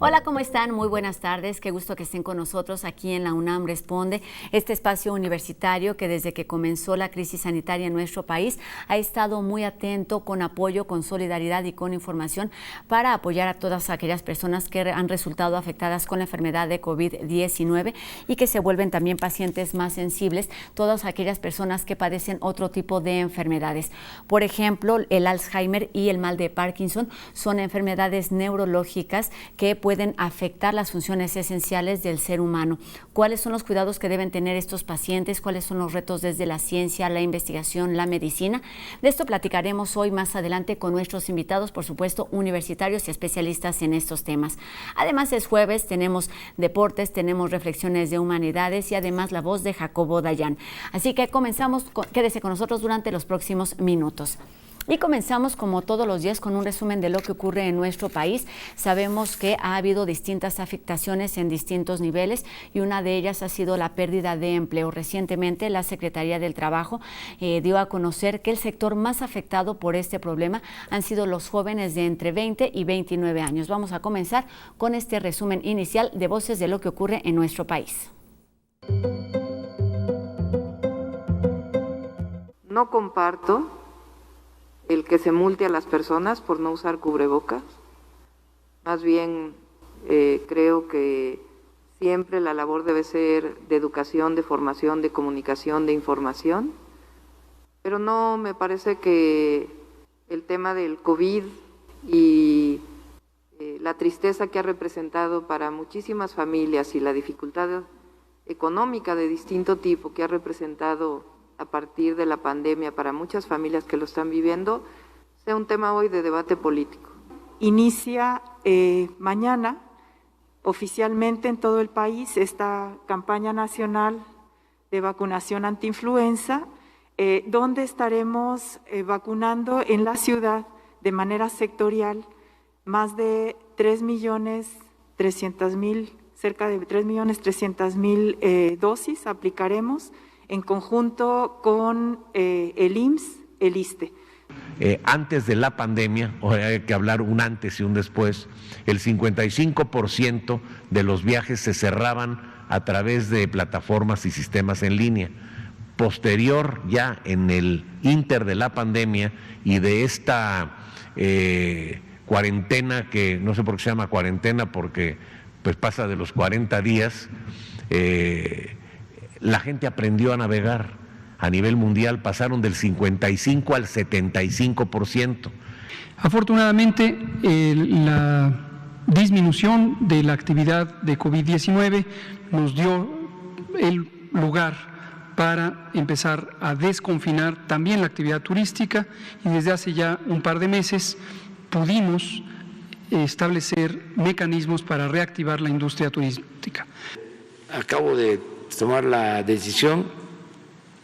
Hola, ¿cómo están? Muy buenas tardes. Qué gusto que estén con nosotros aquí en la UNAM Responde, este espacio universitario que desde que comenzó la crisis sanitaria en nuestro país ha estado muy atento, con apoyo, con solidaridad y con información para apoyar a todas aquellas personas que han resultado afectadas con la enfermedad de COVID-19 y que se vuelven también pacientes más sensibles, todas aquellas personas que padecen otro tipo de enfermedades. Por ejemplo, el Alzheimer y el mal de Parkinson son enfermedades neurológicas que pueden afectar las funciones esenciales del ser humano. ¿Cuáles son los cuidados que deben tener estos pacientes? ¿Cuáles son los retos desde la ciencia, la investigación, la medicina? De esto platicaremos hoy más adelante con nuestros invitados, por supuesto, universitarios y especialistas en estos temas. Además, es jueves, tenemos deportes, tenemos reflexiones de humanidades y además la voz de Jacobo Dayan. Así que comenzamos, quédese con nosotros durante los próximos minutos. Y comenzamos como todos los días con un resumen de lo que ocurre en nuestro país. Sabemos que ha habido distintas afectaciones en distintos niveles y una de ellas ha sido la pérdida de empleo. Recientemente la Secretaría del Trabajo dio a conocer que el sector más afectado por este problema han sido los jóvenes de entre 20 y 29 años. Vamos a comenzar con este resumen inicial de voces de lo que ocurre en nuestro país. No comparto el que se multe a las personas por no usar cubrebocas. Más bien creo que siempre la labor debe ser de educación, de formación, de comunicación, de información, pero no me parece que el tema del COVID y la tristeza que ha representado para muchísimas familias y la dificultad económica de distinto tipo que ha representado a partir de la pandemia para muchas familias que lo están viviendo, sea un tema hoy de debate político. Inicia mañana oficialmente en todo el país esta campaña nacional de vacunación antiinfluenza, donde estaremos vacunando en la ciudad de manera sectorial más de 3.300.000, cerca de 3.300.000 dosis aplicaremos en conjunto con el IMSS, el ISSSTE. Antes de la pandemia, o hay que hablar un antes y un después, el 55% de los viajes se cerraban a través de plataformas y sistemas en línea. Posterior, ya en el inter de la pandemia y de esta cuarentena, que no sé por qué se llama cuarentena, porque pues pasa de los 40 días, la gente aprendió a navegar a nivel mundial, pasaron del 55 al 75%. Afortunadamente, la disminución de la actividad de COVID-19 nos dio el lugar para empezar a desconfinar también la actividad turística y desde hace ya un par de meses pudimos establecer mecanismos para reactivar la industria turística. Acabo de tomar la decisión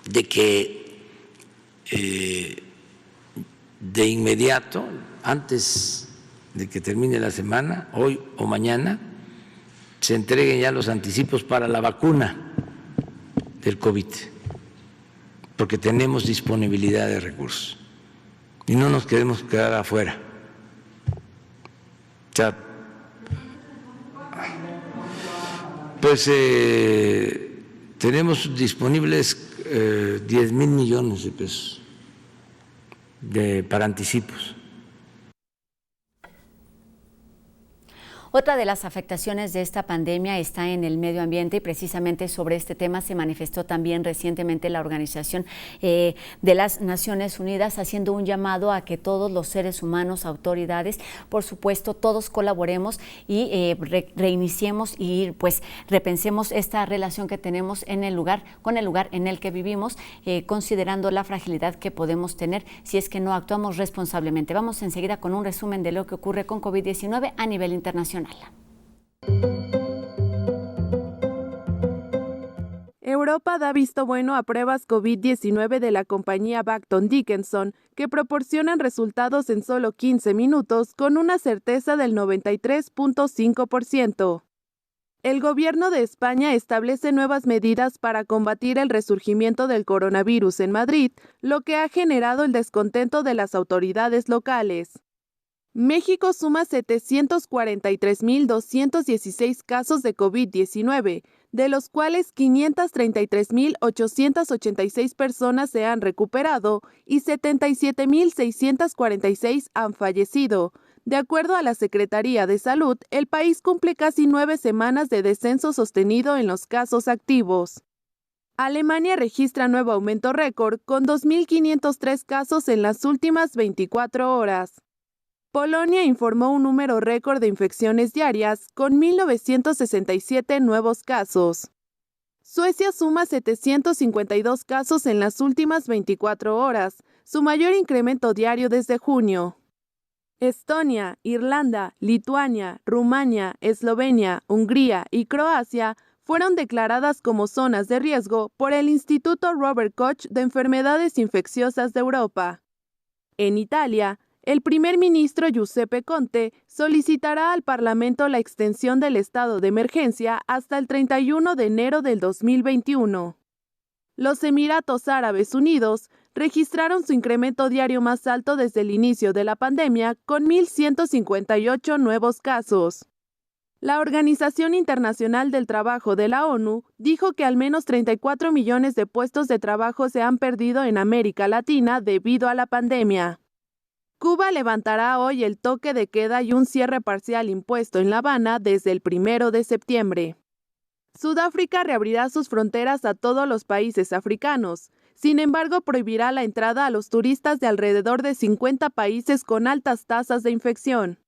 de que de inmediato, antes de que termine la semana, hoy o mañana, se entreguen ya los anticipos para la vacuna del COVID, porque tenemos disponibilidad de recursos y no nos queremos quedar afuera. O sea, pues tenemos disponibles 10,000 millones de pesos para anticipos. Otra de las afectaciones de esta pandemia está en el medio ambiente y precisamente sobre este tema se manifestó también recientemente la Organización de las Naciones Unidas haciendo un llamado a que todos los seres humanos, autoridades, por supuesto, todos colaboremos y reiniciemos y pues repensemos esta relación que tenemos en el lugar, con el lugar en el que vivimos, considerando la fragilidad que podemos tener si es que no actuamos responsablemente. Vamos enseguida con un resumen de lo que ocurre con COVID-19 a nivel internacional. Europa da visto bueno a pruebas COVID-19 de la compañía Becton Dickinson, que proporcionan resultados en solo 15 minutos con una certeza del 93.5%. El gobierno de España establece nuevas medidas para combatir el resurgimiento del coronavirus en Madrid, lo que ha generado el descontento de las autoridades locales. México suma 743.216 casos de COVID-19, de los cuales 533.886 personas se han recuperado y 77.646 han fallecido. De acuerdo a la Secretaría de Salud, el país cumple casi 9 semanas de descenso sostenido en los casos activos. Alemania registra nuevo aumento récord con 2.503 casos en las últimas 24 horas. Polonia informó un número récord de infecciones diarias con 1.967 nuevos casos. Suecia suma 752 casos en las últimas 24 horas, su mayor incremento diario desde junio. Estonia, Irlanda, Lituania, Rumania, Eslovenia, Hungría y Croacia fueron declaradas como zonas de riesgo por el Instituto Robert Koch de Enfermedades Infecciosas de Europa. En Italia, el primer ministro Giuseppe Conte solicitará al Parlamento la extensión del estado de emergencia hasta el 31 de enero del 2021. Los Emiratos Árabes Unidos registraron su incremento diario más alto desde el inicio de la pandemia, con 1.158 nuevos casos. La Organización Internacional del Trabajo de la ONU dijo que al menos 34 millones de puestos de trabajo se han perdido en América Latina debido a la pandemia. Cuba levantará hoy el toque de queda y un cierre parcial impuesto en La Habana desde el 1 de septiembre. Sudáfrica reabrirá sus fronteras a todos los países africanos. Sin embargo, prohibirá la entrada a los turistas de alrededor de 50 países con altas tasas de infección.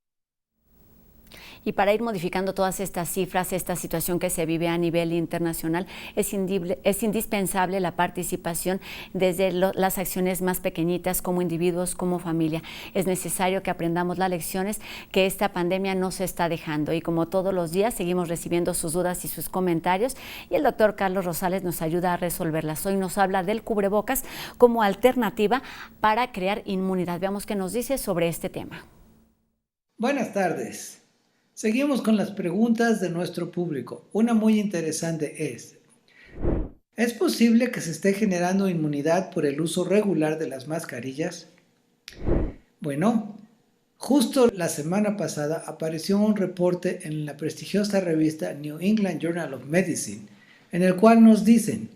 Y para ir modificando todas estas cifras, esta situación que se vive a nivel internacional, es indispensable la participación desde las acciones más pequeñitas, como individuos, como familia. Es necesario que aprendamos las lecciones que esta pandemia nos está dejando. Y como todos los días, seguimos recibiendo sus dudas y sus comentarios. Y el doctor Carlos Rosales nos ayuda a resolverlas. Hoy nos habla del cubrebocas como alternativa para crear inmunidad. Veamos qué nos dice sobre este tema. Buenas tardes. Seguimos con las preguntas de nuestro público. Una muy interesante ¿es posible que se esté generando inmunidad por el uso regular de las mascarillas? Bueno, justo la semana pasada apareció un reporte en la prestigiosa revista New England Journal of Medicine, en el cual nos dicen: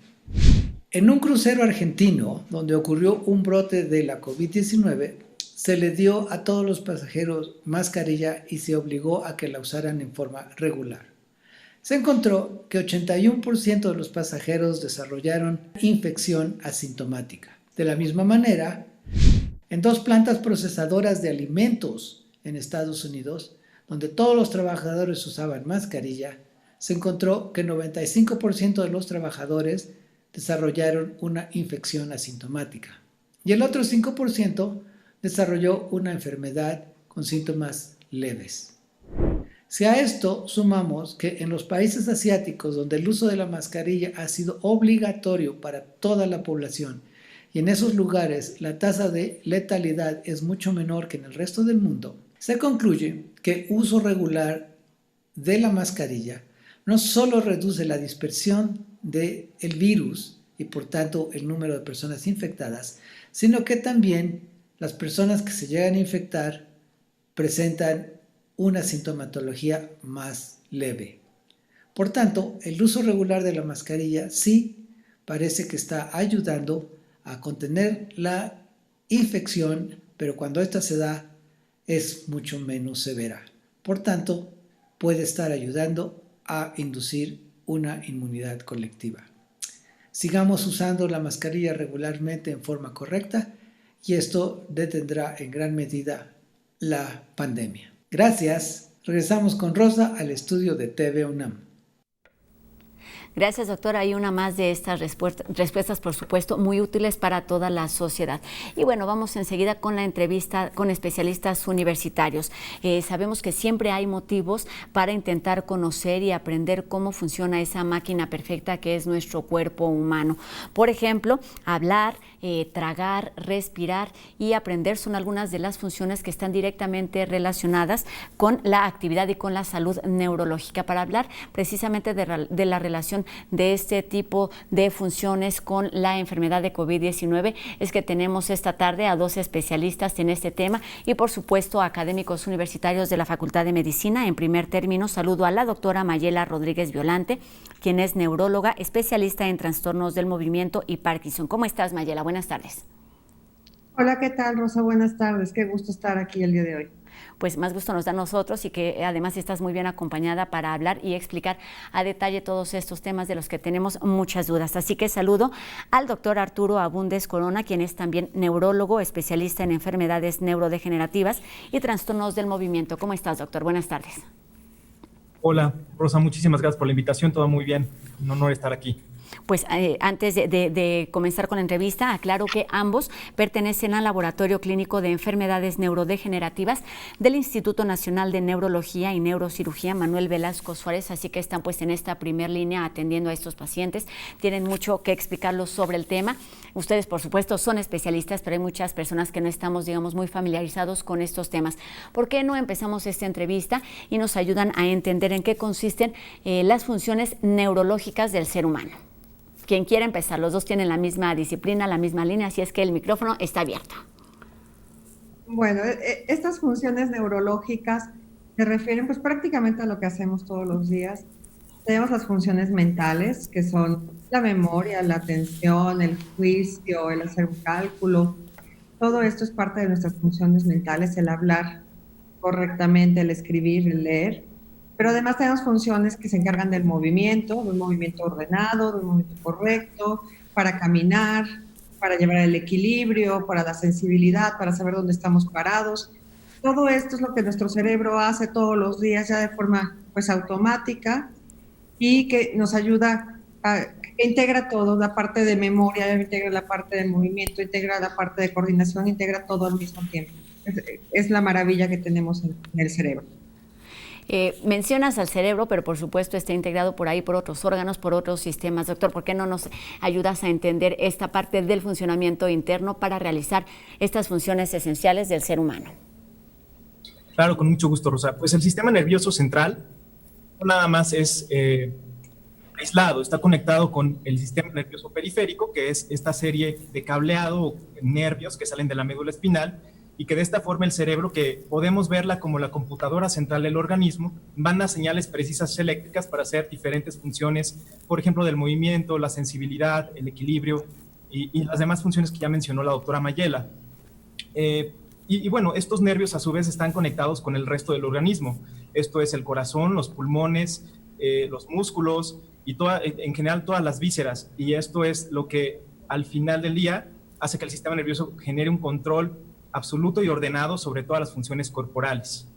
en un crucero argentino, donde ocurrió un brote de la COVID-19, se le dio a todos los pasajeros mascarilla y se obligó a que la usaran en forma regular. Se encontró que 81% de los pasajeros desarrollaron infección asintomática. De la misma manera, en 2 plantas procesadoras de alimentos en Estados Unidos, donde todos los trabajadores usaban mascarilla, se encontró que 95% de los trabajadores desarrollaron una infección asintomática. Y el otro 5% desarrolló una enfermedad con síntomas leves. Si a esto sumamos que en los países asiáticos, donde el uso de la mascarilla ha sido obligatorio para toda la población, y en esos lugares la tasa de letalidad es mucho menor que en el resto del mundo, se concluye que el uso regular de la mascarilla no solo reduce la dispersión del virus y por tanto el número de personas infectadas, sino que también las personas que se llegan a infectar presentan una sintomatología más leve. Por tanto, el uso regular de la mascarilla sí parece que está ayudando a contener la infección, pero cuando esta se da es mucho menos severa. Por tanto, puede estar ayudando a inducir una inmunidad colectiva. Sigamos usando la mascarilla regularmente en forma correcta, y esto detendrá en gran medida la pandemia. Gracias. Regresamos con Rosa al estudio de TV UNAM. Gracias, doctora. Hay una más de estas respuestas, por supuesto, muy útiles para toda la sociedad. Y bueno, vamos enseguida con la entrevista con especialistas universitarios. Sabemos que siempre hay motivos para intentar conocer y aprender cómo funciona esa máquina perfecta que es nuestro cuerpo humano. Por ejemplo, hablar, tragar, respirar y aprender son algunas de las funciones que están directamente relacionadas con la actividad y con la salud neurológica. Para hablar precisamente de la relación relación de este tipo de funciones con la enfermedad de COVID-19 es que tenemos esta tarde a 2 especialistas en este tema y, por supuesto, académicos universitarios de la Facultad de Medicina. En primer término, saludo a la doctora Mayela Rodríguez Violante, quien es neuróloga, especialista en trastornos del movimiento y Parkinson. ¿Cómo estás, Mayela? Buenas tardes. Hola, ¿qué tal, Rosa? Buenas tardes. Qué gusto estar aquí el día de hoy. Pues más gusto nos da a nosotros y que además estás muy bien acompañada para hablar y explicar a detalle todos estos temas de los que tenemos muchas dudas. Así que saludo al doctor Arturo Abundes Corona, quien es también neurólogo, especialista en enfermedades neurodegenerativas y trastornos del movimiento. ¿Cómo estás, doctor? Buenas tardes. Hola, Rosa, muchísimas gracias por la invitación. Todo muy bien. Un honor estar aquí. Pues antes de comenzar con la entrevista, aclaro que ambos pertenecen al Laboratorio Clínico de Enfermedades Neurodegenerativas del Instituto Nacional de Neurología y Neurocirugía Manuel Velasco Suárez, así que están pues en esta primera línea atendiendo a estos pacientes. Tienen mucho que explicarlos sobre el tema. Ustedes, por supuesto, son especialistas, pero hay muchas personas que no estamos, digamos, muy familiarizados con estos temas. ¿Por qué no empezamos esta entrevista y nos ayudan a entender en qué consisten las funciones neurológicas del ser humano? Quien quiera empezar, los dos tienen la misma disciplina, la misma línea, así es que el micrófono está abierto. Bueno, estas funciones neurológicas se refieren pues prácticamente a lo que hacemos todos los días. Tenemos las funciones mentales, que son la memoria, la atención, el juicio, el hacer un cálculo. Todo esto es parte de nuestras funciones mentales, el hablar correctamente, el escribir, el leer. Pero además tenemos funciones que se encargan del movimiento, de un movimiento ordenado, de un movimiento correcto, para caminar, para llevar el equilibrio, para la sensibilidad, para saber dónde estamos parados. Todo esto es lo que nuestro cerebro hace todos los días ya de forma pues automática y que nos ayuda que integra todo, la parte de memoria, integra la parte de movimiento, integra la parte de coordinación, integra todo al mismo tiempo. Es la maravilla que tenemos en el cerebro. Mencionas al cerebro, pero por supuesto está integrado por ahí por otros órganos, por otros sistemas. Doctor, ¿por qué no nos ayudas a entender esta parte del funcionamiento interno para realizar estas funciones esenciales del ser humano? Claro, con mucho gusto, Rosa. Pues el sistema nervioso central no nada más es aislado, está conectado con el sistema nervioso periférico, que es esta serie de cableado o nervios que salen de la médula espinal, y que de esta forma el cerebro, que podemos verla como la computadora central del organismo, manda señales precisas eléctricas para hacer diferentes funciones, por ejemplo, del movimiento, la sensibilidad, el equilibrio y las demás funciones que ya mencionó la doctora Mayela. Y bueno, estos nervios a su vez están conectados con el resto del organismo. Esto es el corazón, los pulmones, los músculos y en general todas las vísceras. Y esto es lo que al final del día hace que el sistema nervioso genere un control absoluto y ordenado sobre todas las funciones corporales.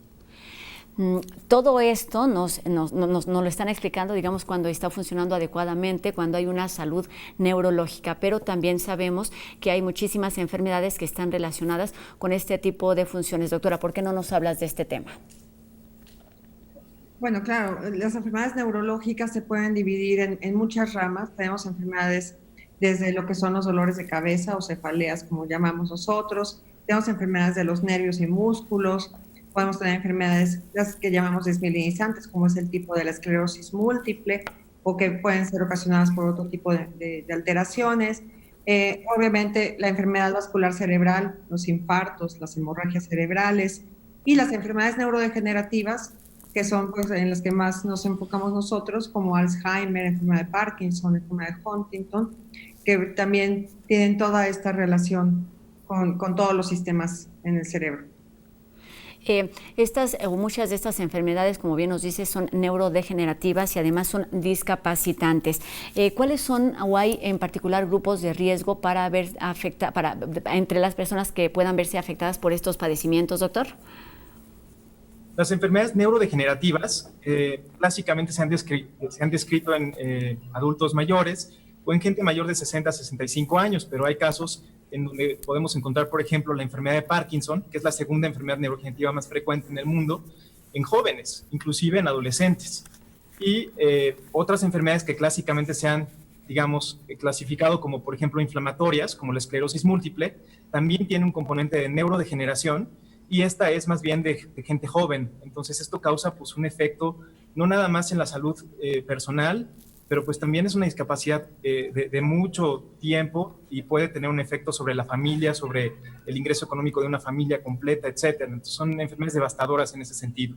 Todo esto nos lo están explicando, digamos, cuando está funcionando adecuadamente, cuando hay una salud neurológica, pero también sabemos que hay muchísimas enfermedades que están relacionadas con este tipo de funciones. Doctora, ¿por qué no nos hablas de este tema? Bueno, claro, las enfermedades neurológicas se pueden dividir en muchas ramas. Tenemos enfermedades desde lo que son los dolores de cabeza o cefaleas, como llamamos nosotros. Tenemos enfermedades de los nervios y músculos, podemos tener enfermedades las que llamamos desmielinizantes, como es el tipo de la esclerosis múltiple, o que pueden ser ocasionadas por otro tipo de alteraciones. Obviamente la enfermedad vascular cerebral, los infartos, las hemorragias cerebrales y las enfermedades neurodegenerativas, que son pues, en las que más nos enfocamos nosotros, como Alzheimer, enfermedad de Parkinson, enfermedad de Huntington, que también tienen toda esta relación con todos los sistemas en el cerebro. Muchas de estas enfermedades, como bien nos dice, son neurodegenerativas y además son discapacitantes. ¿Cuáles son o hay en particular grupos de riesgo entre las personas que puedan verse afectadas por estos padecimientos, doctor? Las enfermedades neurodegenerativas clásicamente se han descrito en adultos mayores o en gente mayor de 60 a 65 años, pero hay casos en donde podemos encontrar, por ejemplo, la enfermedad de Parkinson, que es la segunda enfermedad neurodegenerativa más frecuente en el mundo, en jóvenes, inclusive en adolescentes. Y otras enfermedades que clásicamente se han, digamos, clasificado como, por ejemplo, inflamatorias, como la esclerosis múltiple, también tiene un componente de neurodegeneración, y esta es más bien de gente joven. Entonces esto causa pues un efecto no nada más en la salud personal, pero pues también es una discapacidad de mucho tiempo y puede tener un efecto sobre la familia, sobre el ingreso económico de una familia completa, etcétera. Entonces son enfermedades devastadoras en ese sentido.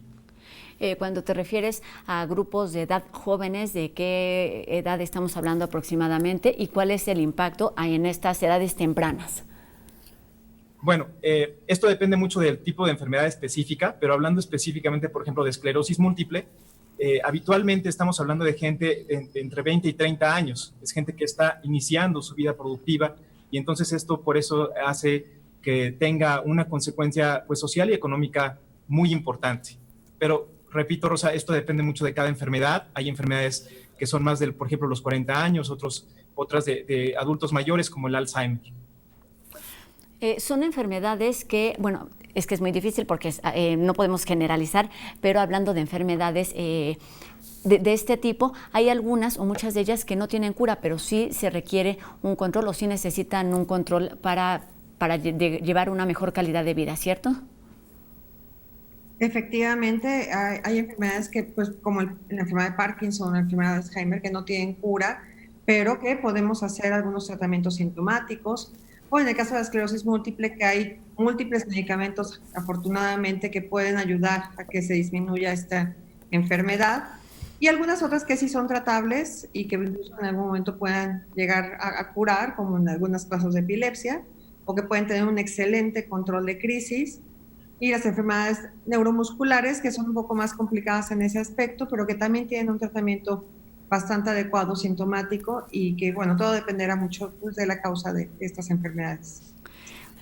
Cuando te refieres a grupos de edad jóvenes, ¿de qué edad estamos hablando aproximadamente y cuál es el impacto en estas edades tempranas? Bueno, esto depende mucho del tipo de enfermedad específica, pero hablando específicamente, por ejemplo, de esclerosis múltiple, habitualmente estamos hablando de gente de entre 20 y 30 años. Es gente que está iniciando su vida productiva y entonces esto por eso hace que tenga una consecuencia pues, social y económica muy importante. Pero repito, Rosa, esto depende mucho de cada enfermedad. Hay enfermedades que son más de, por ejemplo, los 40 años, otras de adultos mayores como el Alzheimer. Son enfermedades que, bueno, es que es muy difícil porque no podemos generalizar, pero hablando de enfermedades de este tipo, hay algunas o muchas de ellas que no tienen cura, pero sí se requiere un control o sí necesitan un control para llevar una mejor calidad de vida, ¿cierto? Efectivamente, hay enfermedades que, pues, como la enfermedad de Parkinson, la enfermedad de Alzheimer, que no tienen cura, pero que podemos hacer algunos tratamientos sintomáticos. O en el caso de la esclerosis múltiple, que hay múltiples medicamentos, afortunadamente, que pueden ayudar a que se disminuya esta enfermedad. Y algunas otras que sí son tratables y que incluso en algún momento puedan llegar a curar, como en algunos casos de epilepsia, o que pueden tener un excelente control de crisis. Y las enfermedades neuromusculares, que son un poco más complicadas en ese aspecto, pero que también tienen un tratamiento bastante adecuado, sintomático, y que, bueno, todo dependerá mucho pues, de la causa de estas enfermedades.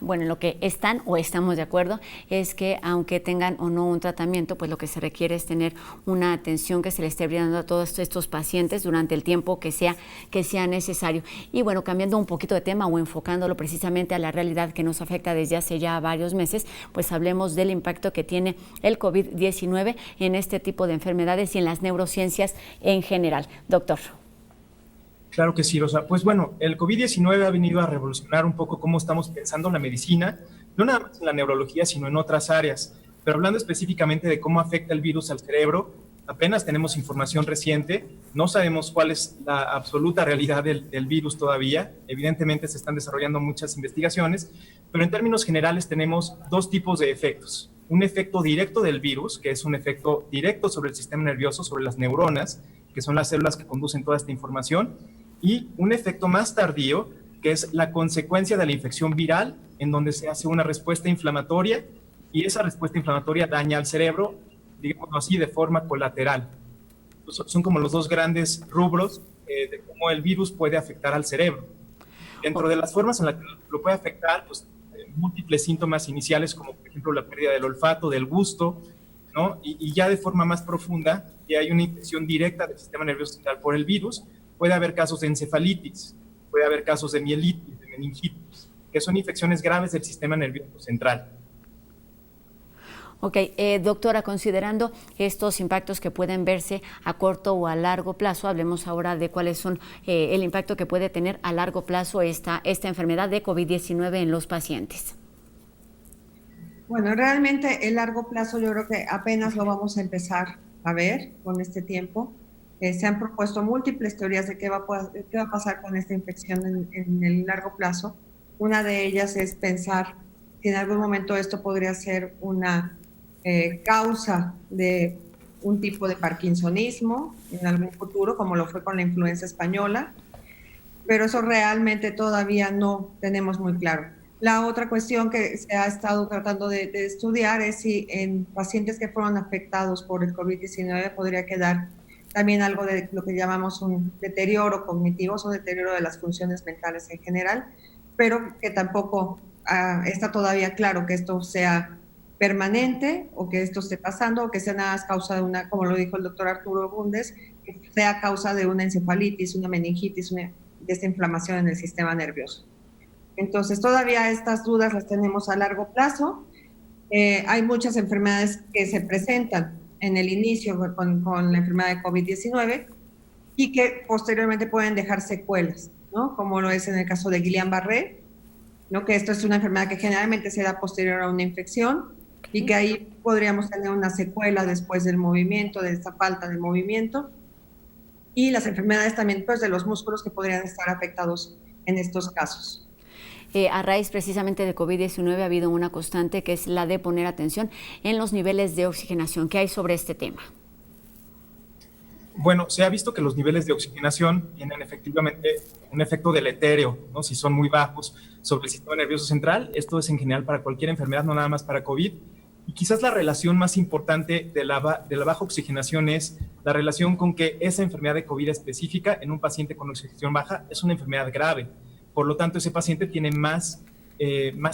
Bueno, en lo que están o estamos de acuerdo es que aunque tengan o no un tratamiento, pues lo que se requiere es tener una atención que se le esté brindando a todos estos pacientes durante el tiempo que sea necesario. Y bueno, cambiando un poquito de tema o enfocándolo precisamente a la realidad que nos afecta desde hace ya varios meses, pues hablemos del impacto que tiene el COVID-19 en este tipo de enfermedades y en las neurociencias en general. Doctor. Claro que sí, Rosa. Pues bueno, el COVID-19 ha venido a revolucionar un poco cómo estamos pensando en la medicina, no nada más en la neurología, sino en otras áreas. Pero hablando específicamente de cómo afecta el virus al cerebro, apenas tenemos información reciente, no sabemos cuál es la absoluta realidad del virus todavía. Evidentemente se están desarrollando muchas investigaciones, pero en términos generales tenemos dos tipos de efectos. Un efecto directo del virus, que es un efecto directo sobre el sistema nervioso, sobre las neuronas, que son las células que conducen toda esta información, y un efecto más tardío, que es la consecuencia de la infección viral, en donde se hace una respuesta inflamatoria, y esa respuesta inflamatoria daña al cerebro, digamos así, de forma colateral. Son como los dos grandes rubros de cómo el virus puede afectar al cerebro. Dentro de las formas en las que lo puede afectar, pues, múltiples síntomas iniciales, como por ejemplo la pérdida del olfato, del gusto, ¿no? Y ya de forma más profunda, y hay una infección directa del sistema nervioso central por el virus, puede haber casos de encefalitis, puede haber casos de mielitis, de meningitis, que son infecciones graves del sistema nervioso central. Ok, doctora, considerando estos impactos que pueden verse a corto o a largo plazo, hablemos ahora de cuáles son el impacto que puede tener a largo plazo esta enfermedad de COVID-19 en los pacientes. Bueno, realmente el largo plazo yo creo que apenas lo vamos a empezar a ver con este tiempo. Se han propuesto múltiples teorías de qué va a pasar con esta infección en el largo plazo. Una de ellas es pensar si en algún momento esto podría ser una causa de un tipo de parkinsonismo en algún futuro, como lo fue con la influenza española, pero eso realmente todavía no tenemos muy claro. La otra cuestión que se ha estado tratando de estudiar es si en pacientes que fueron afectados por el COVID-19 podría quedar también algo de lo que llamamos un deterioro cognitivo, o deterioro de las funciones mentales en general, pero que tampoco está todavía claro que esto sea permanente o que esto esté pasando o que sea nada más causa de una, como lo dijo el doctor Arturo Bundes, que sea causa de una encefalitis, una meningitis, de esta inflamación en el sistema nervioso. Entonces, todavía estas dudas las tenemos a largo plazo. Hay muchas enfermedades que se presentan en el inicio con la enfermedad de COVID-19 y que posteriormente pueden dejar secuelas, ¿no? Como lo es en el caso de Guillain-Barré, ¿no? Que esto es una enfermedad que generalmente se da posterior a una infección y que ahí podríamos tener una secuela después del movimiento, de esta falta de movimiento. y las enfermedades también pues, de los músculos que podrían estar afectados en estos casos. A raíz precisamente de COVID-19 ha habido una constante que es la de poner atención en los niveles de oxigenación. ¿Qué hay sobre este tema? Bueno, se ha visto que los niveles de oxigenación tienen efectivamente un efecto deletéreo, ¿no? Si son muy bajos sobre el sistema nervioso central. Esto es en general para cualquier enfermedad, no nada más para COVID. Y quizás la relación más importante de la baja oxigenación es la relación con que esa enfermedad de COVID específica en un paciente con oxigenación baja es una enfermedad grave. Por lo tanto, ese paciente tiene más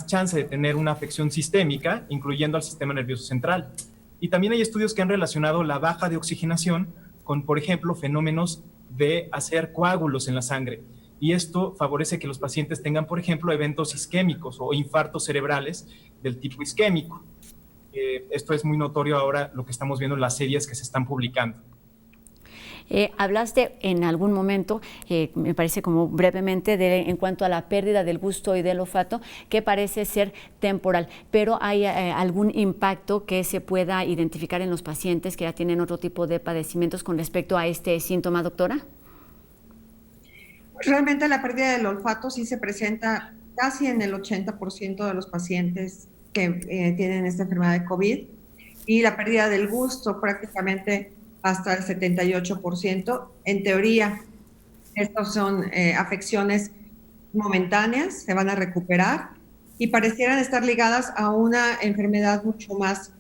chance de tener una afección sistémica, incluyendo al sistema nervioso central. Y también hay estudios que han relacionado la baja de oxigenación con, por ejemplo, fenómenos de hacer coágulos en la sangre. Y esto favorece que los pacientes tengan, por ejemplo, eventos isquémicos o infartos cerebrales del tipo isquémico. Esto es muy notorio ahora, lo que estamos viendo en las series que se están publicando. Hablaste en algún momento, me parece como brevemente, en cuanto a la pérdida del gusto y del olfato, que parece ser temporal, pero ¿hay algún impacto que se pueda identificar en los pacientes que ya tienen otro tipo de padecimientos con respecto a este síntoma, doctora? Realmente la pérdida del olfato sí se presenta casi en el 80% de los pacientes que tienen esta enfermedad de COVID, y la pérdida del gusto prácticamente hasta el 78%. En teoría, estas son afecciones momentáneas, se van a recuperar y parecieran estar ligadas a una enfermedad mucho más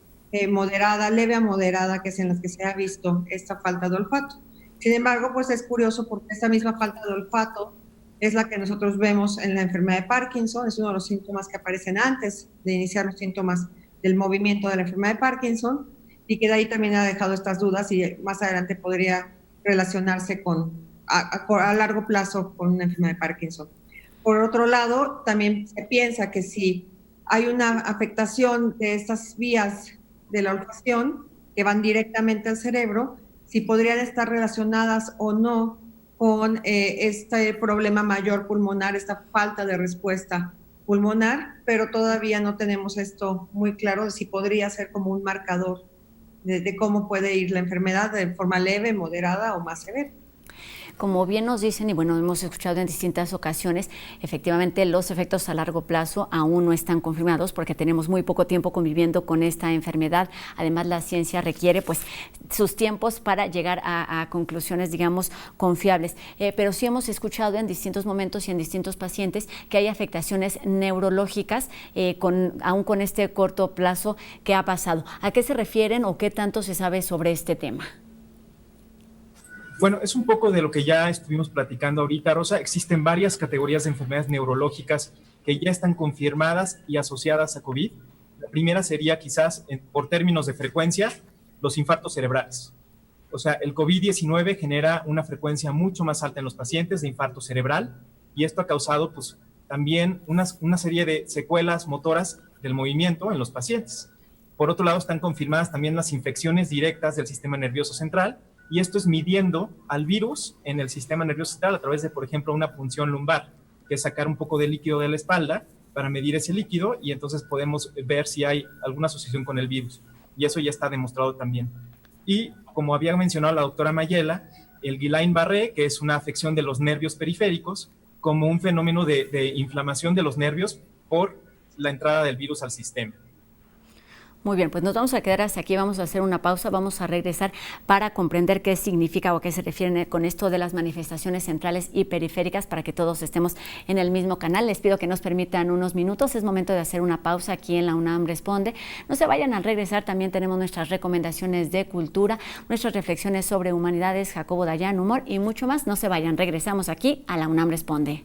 moderada, leve a moderada, que es en las que se ha visto esta falta de olfato. Sin embargo, pues es curioso porque esta misma falta de olfato es la que nosotros vemos en la enfermedad de Parkinson, es uno de los síntomas que aparecen antes de iniciar los síntomas del movimiento de la enfermedad de Parkinson, y que de ahí también ha dejado estas dudas y más adelante podría relacionarse a largo plazo con una enfermedad de Parkinson. Por otro lado, también se piensa que si hay una afectación de estas vías de la olfacción que van directamente al cerebro, si podrían estar relacionadas o no con este problema mayor pulmonar, esta falta de respuesta pulmonar, pero todavía no tenemos esto muy claro de si podría ser como un marcador de cómo puede ir la enfermedad de forma leve, moderada o más severa. Como bien nos dicen, y bueno, hemos escuchado en distintas ocasiones, efectivamente los efectos a largo plazo aún no están confirmados porque tenemos muy poco tiempo conviviendo con esta enfermedad. Además, la ciencia requiere pues sus tiempos para llegar a conclusiones, digamos, confiables. Pero sí hemos escuchado en distintos momentos y en distintos pacientes que hay afectaciones neurológicas aún con este corto plazo que ha pasado. ¿A qué se refieren o qué tanto se sabe sobre este tema? Bueno, es un poco de lo que ya estuvimos platicando ahorita, Rosa. Existen varias categorías de enfermedades neurológicas que ya están confirmadas y asociadas a COVID. La primera sería quizás, por términos de frecuencia, los infartos cerebrales. O sea, el COVID-19 genera una frecuencia mucho más alta en los pacientes de infarto cerebral, y esto ha causado pues, también una serie de secuelas motoras del movimiento en los pacientes. Por otro lado, están confirmadas también las infecciones directas del sistema nervioso central, y esto es midiendo al virus en el sistema nervioso central a través de, por ejemplo, una punción lumbar, que es sacar un poco de líquido de la espalda para medir ese líquido, y entonces podemos ver si hay alguna asociación con el virus. Y eso ya está demostrado también. Y como había mencionado la doctora Mayela, el Guillain-Barré, que es una afección de los nervios periféricos, como un fenómeno de inflamación de los nervios por la entrada del virus al sistema. Muy bien, pues nos vamos a quedar hasta aquí, vamos a hacer una pausa, vamos a regresar para comprender qué significa o a qué se refieren con esto de las manifestaciones centrales y periféricas para que todos estemos en el mismo canal. Les pido que nos permitan unos minutos, es momento de hacer una pausa aquí en la UNAM Responde. No se vayan, al regresar también tenemos nuestras recomendaciones de cultura, nuestras reflexiones sobre humanidades, Jacobo Dayan, humor y mucho más. No se vayan, regresamos aquí a la UNAM Responde.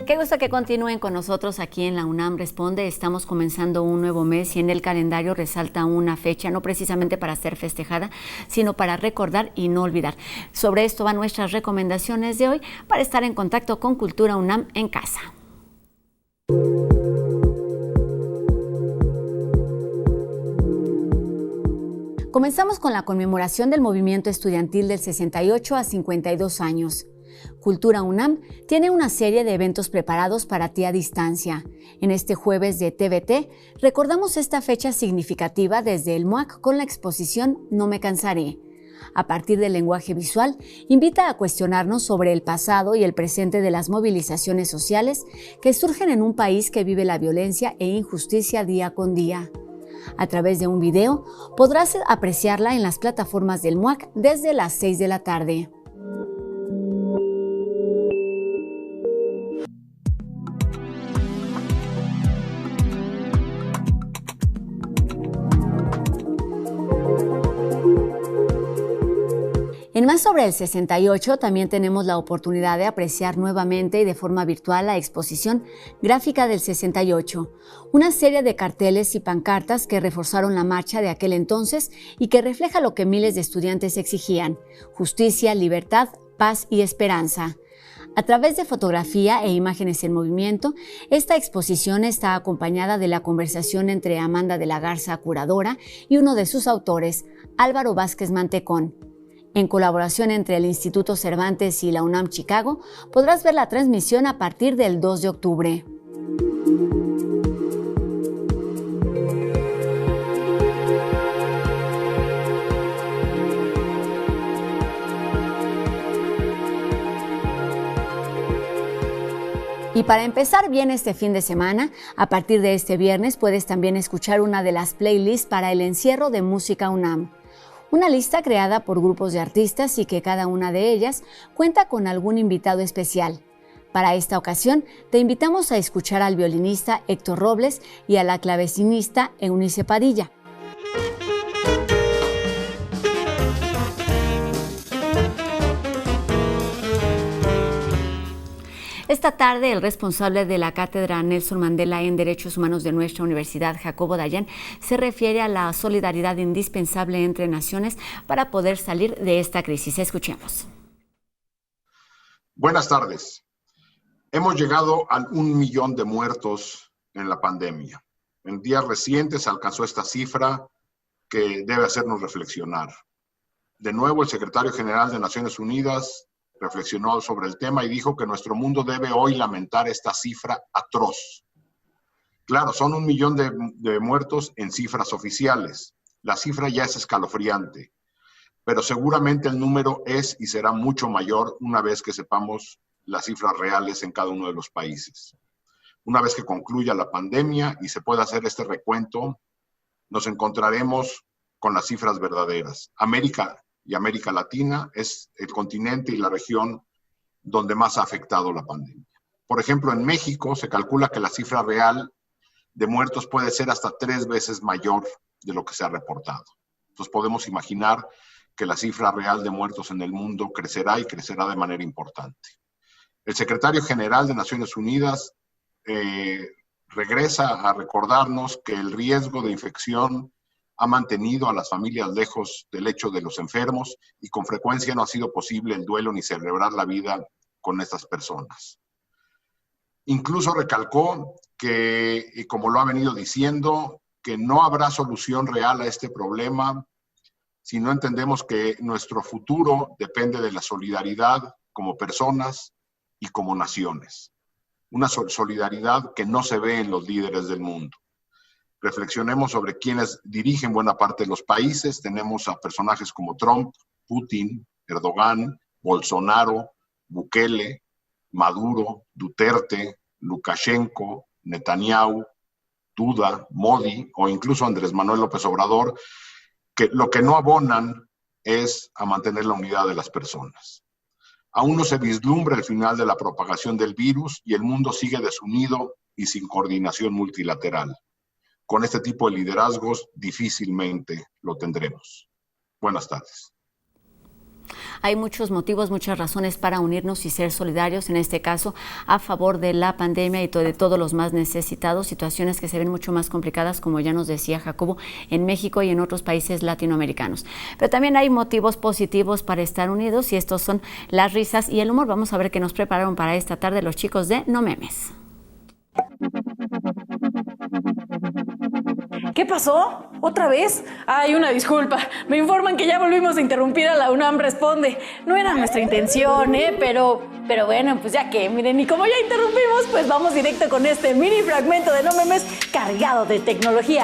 Qué gusto que continúen con nosotros aquí en la UNAM Responde. Estamos comenzando un nuevo mes y en el calendario resalta una fecha, no precisamente para ser festejada, sino para recordar y no olvidar. Sobre esto van nuestras recomendaciones de hoy para estar en contacto con Cultura UNAM en casa. Comenzamos con la conmemoración del movimiento estudiantil del 68 a 52 años. Cultura UNAM tiene una serie de eventos preparados para ti a distancia. En este jueves de TVT recordamos esta fecha significativa desde el MUAC con la exposición No me cansaré. A partir del lenguaje visual, invita a cuestionarnos sobre el pasado y el presente de las movilizaciones sociales que surgen en un país que vive la violencia e injusticia día con día. A través de un video, podrás apreciarla en las plataformas del MUAC desde las 6 de la tarde. En Más sobre el 68 también tenemos la oportunidad de apreciar nuevamente y de forma virtual la exposición Gráfica del 68, una serie de carteles y pancartas que reforzaron la marcha de aquel entonces y que refleja lo que miles de estudiantes exigían: justicia, libertad, paz y esperanza. A través de fotografía e imágenes en movimiento, esta exposición está acompañada de la conversación entre Amanda de la Garza, curadora, y uno de sus autores, Álvaro Vázquez Mantecón. En colaboración entre el Instituto Cervantes y la UNAM Chicago, podrás ver la transmisión a partir del 2 de octubre. Y para empezar bien este fin de semana, a partir de este viernes puedes también escuchar una de las playlists para el encierro de Música UNAM. Una lista creada por grupos de artistas y que cada una de ellas cuenta con algún invitado especial. Para esta ocasión, te invitamos a escuchar al violinista Héctor Robles y a la clavecinista Eunice Padilla. Esta tarde, el responsable de la Cátedra Nelson Mandela en Derechos Humanos de nuestra universidad, Jacobo Dayan, se refiere a la solidaridad indispensable entre naciones para poder salir de esta crisis. Escuchemos. Buenas tardes. Hemos llegado al 1 millón de muertos en la pandemia. En días recientes alcanzó esta cifra que debe hacernos reflexionar. De nuevo, el secretario general de Naciones Unidas reflexionó sobre el tema y dijo que nuestro mundo debe hoy lamentar esta cifra atroz. Claro, son 1 millón de muertos en cifras oficiales. La cifra ya es escalofriante, pero seguramente el número es y será mucho mayor una vez que sepamos las cifras reales en cada uno de los países. Una vez que concluya la pandemia y se pueda hacer este recuento, nos encontraremos con las cifras verdaderas. América Latina es el continente y la región donde más ha afectado la pandemia. Por ejemplo, en México se calcula que la cifra real de muertos puede ser hasta 3 veces mayor de lo que se ha reportado. Entonces podemos imaginar que la cifra real de muertos en el mundo crecerá y crecerá de manera importante. El secretario general de Naciones Unidas regresa a recordarnos que el riesgo de infección ha mantenido a las familias lejos del lecho de los enfermos y con frecuencia no ha sido posible el duelo ni celebrar la vida con estas personas. Incluso recalcó que, y como lo ha venido diciendo, que no habrá solución real a este problema si no entendemos que nuestro futuro depende de la solidaridad como personas y como naciones. Una solidaridad que no se ve en los líderes del mundo. Reflexionemos sobre quienes dirigen buena parte de los países. Tenemos a personajes como Trump, Putin, Erdogan, Bolsonaro, Bukele, Maduro, Duterte, Lukashenko, Netanyahu, Duda, Modi o incluso Andrés Manuel López Obrador, que lo que no abonan es a mantener la unidad de las personas. Aún no se vislumbra el final de la propagación del virus y el mundo sigue desunido y sin coordinación multilateral. Con este tipo de liderazgos difícilmente lo tendremos. Buenas tardes. Hay muchos motivos, muchas razones para unirnos y ser solidarios, en este caso, a favor de la pandemia y de todos los más necesitados, situaciones que se ven mucho más complicadas, como ya nos decía Jacobo, en México y en otros países latinoamericanos. Pero también hay motivos positivos para estar unidos y estos son las risas y el humor. Vamos a ver qué nos prepararon para esta tarde los chicos de No Memes. ¿Qué pasó? ¿Otra vez? Ay, una disculpa. Me informan que ya volvimos a interrumpir a la UNAM Responde. No era nuestra intención, Pero bueno, pues ya que, miren, y como ya interrumpimos, pues vamos directo con este mini fragmento de No Memes cargado de tecnología.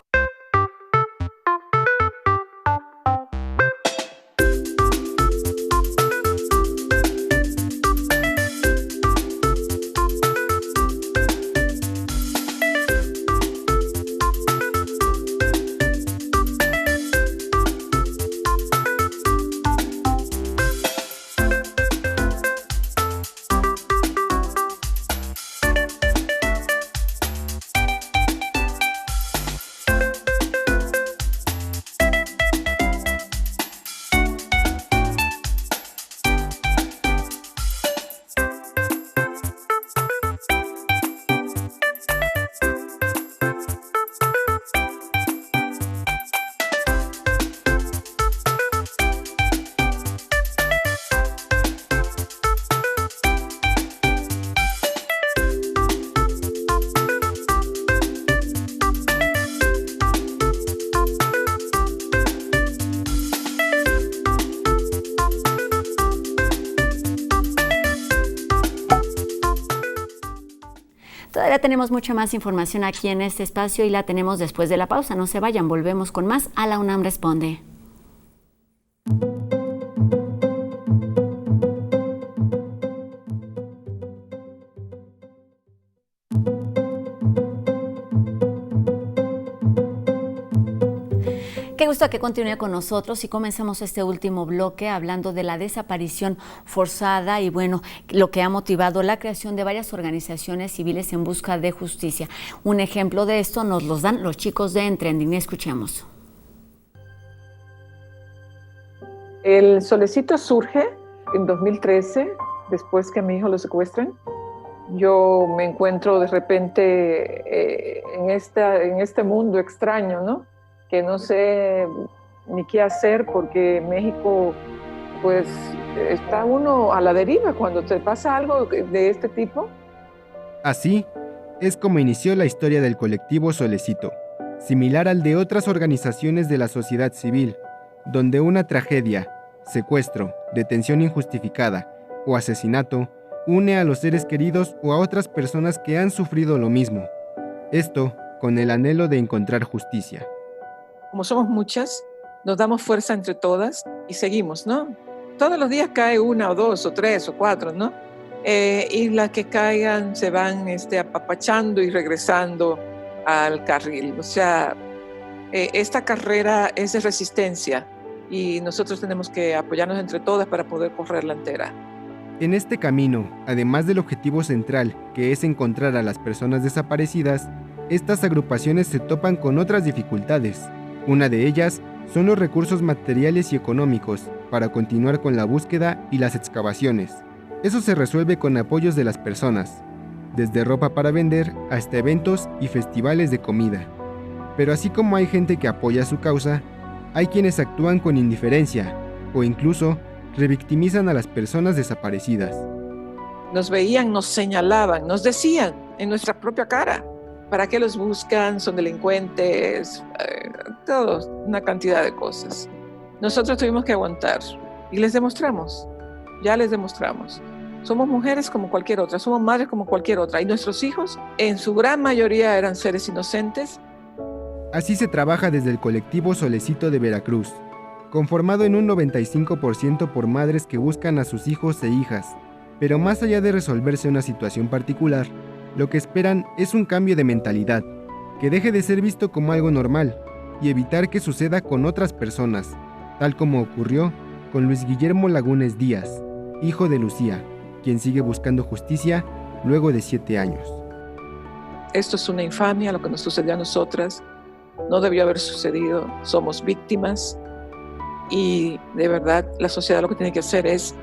Todavía tenemos mucha más información aquí en este espacio y la tenemos después de la pausa. No se vayan, volvemos con más a la UNAM Responde. Qué gusto que continúe con nosotros y comenzamos este último bloque hablando de la desaparición forzada y bueno, lo que ha motivado la creación de varias organizaciones civiles en busca de justicia. Un ejemplo de esto nos los dan los chicos de En Trending. Escuchemos. El Solecito surge en 2013, después que a mi hijo lo secuestran. Yo me encuentro de repente en este mundo extraño, ¿no? Que no sé ni qué hacer porque México, pues, está uno a la deriva cuando te pasa algo de este tipo. Así es como inició la historia del colectivo Solecito, similar al de otras organizaciones de la sociedad civil, donde una tragedia, secuestro, detención injustificada o asesinato une a los seres queridos o a otras personas que han sufrido lo mismo. Esto con el anhelo de encontrar justicia. Como somos muchas, nos damos fuerza entre todas y seguimos, ¿no? Todos los días cae una o dos o tres o cuatro, ¿no? Y las que caigan se van apapachando y regresando al carril. O sea, esta carrera es de resistencia y nosotros tenemos que apoyarnos entre todas para poder correrla entera. En este camino, además del objetivo central, que es encontrar a las personas desaparecidas, estas agrupaciones se topan con otras dificultades. Una de ellas son los recursos materiales y económicos para continuar con la búsqueda y las excavaciones. Eso se resuelve con apoyos de las personas, desde ropa para vender hasta eventos y festivales de comida. Pero así como hay gente que apoya su causa, hay quienes actúan con indiferencia o incluso revictimizan a las personas desaparecidas. Nos veían, nos señalaban, nos decían en nuestra propia cara. ¿Para qué los buscan? Son delincuentes, todos, una cantidad de cosas. Nosotros tuvimos que aguantar y les demostramos, ya les demostramos. Somos mujeres como cualquier otra, somos madres como cualquier otra y nuestros hijos en su gran mayoría eran seres inocentes. Así se trabaja desde el colectivo Solecito de Veracruz, conformado en un 95% por madres que buscan a sus hijos e hijas, pero más allá de resolverse una situación particular, lo que esperan es un cambio de mentalidad, que deje de ser visto como algo normal y evitar que suceda con otras personas, tal como ocurrió con Luis Guillermo Lagunes Díaz, hijo de Lucía, quien sigue buscando justicia luego de 7 años. Esto es una infamia, lo que nos sucedió a nosotras, no debió haber sucedido, somos víctimas y de verdad la sociedad lo que tiene que hacer es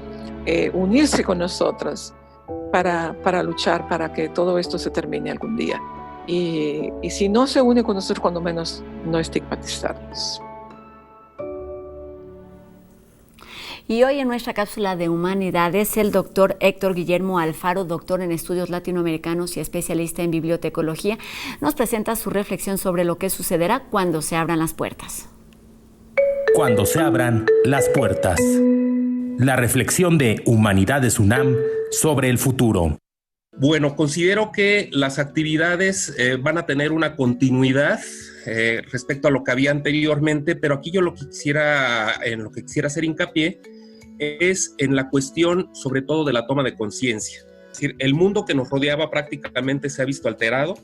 unirse con nosotras, para luchar para que todo esto se termine algún día. Y si no se une con nosotros, cuando menos no estigmatizarnos. Y hoy en nuestra cápsula de Humanidades, el doctor Héctor Guillermo Alfaro, doctor en estudios latinoamericanos y especialista en bibliotecología, nos presenta su reflexión sobre lo que sucederá cuando se abran las puertas. Cuando se abran las puertas. La reflexión de Humanidades UNAM sobre el futuro. Bueno, considero que las actividades van a tener una continuidad respecto a lo que había anteriormente, pero aquí yo en lo que quisiera hacer hincapié es en la cuestión sobre todo de la toma de conciencia. Es decir, el mundo que nos rodeaba prácticamente se ha visto alterado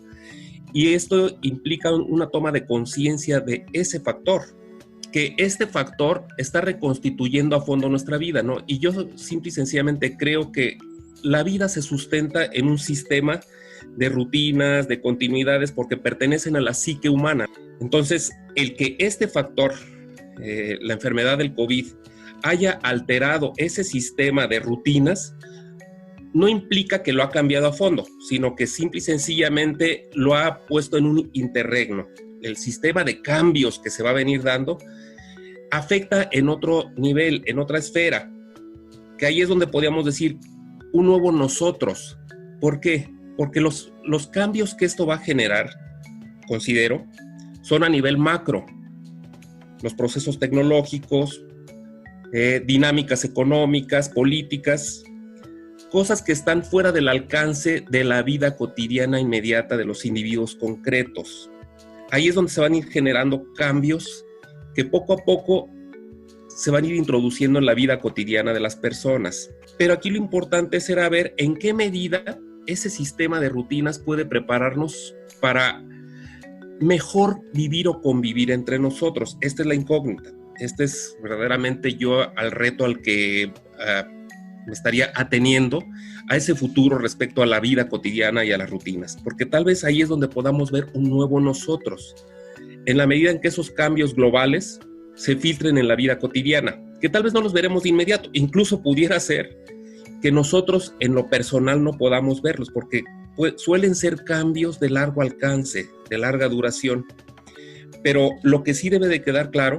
y esto implica una toma de conciencia de ese factor, que este factor está reconstituyendo a fondo nuestra vida, ¿no? Y yo simple y sencillamente creo que la vida se sustenta en un sistema de rutinas, de continuidades, porque pertenecen a la psique humana. Entonces, el que este factor, la enfermedad del COVID, haya alterado ese sistema de rutinas, no implica que lo ha cambiado a fondo, sino que simple y sencillamente lo ha puesto en un interregno. El sistema de cambios que se va a venir dando afecta en otro nivel, en otra esfera, que ahí es donde podríamos decir un nuevo nosotros. ¿Por qué? Porque los cambios que esto va a generar, considero, son a nivel macro. Los procesos tecnológicos, dinámicas económicas, políticas, cosas que están fuera del alcance de la vida cotidiana inmediata de los individuos concretos. Ahí es donde se van a ir generando cambios que poco a poco se van a ir introduciendo en la vida cotidiana de las personas. Pero aquí lo importante será ver en qué medida ese sistema de rutinas puede prepararnos para mejor vivir o convivir entre nosotros. Esta es la incógnita. Este es verdaderamente yo al reto al que me estaría ateniendo a ese futuro respecto a la vida cotidiana y a las rutinas. Porque tal vez ahí es donde podamos ver un nuevo nosotros, en la medida en que esos cambios globales se filtren en la vida cotidiana, que tal vez no los veremos de inmediato, incluso pudiera ser que nosotros en lo personal no podamos verlos, porque suelen ser cambios de largo alcance, de larga duración. Pero lo que sí debe de quedar claro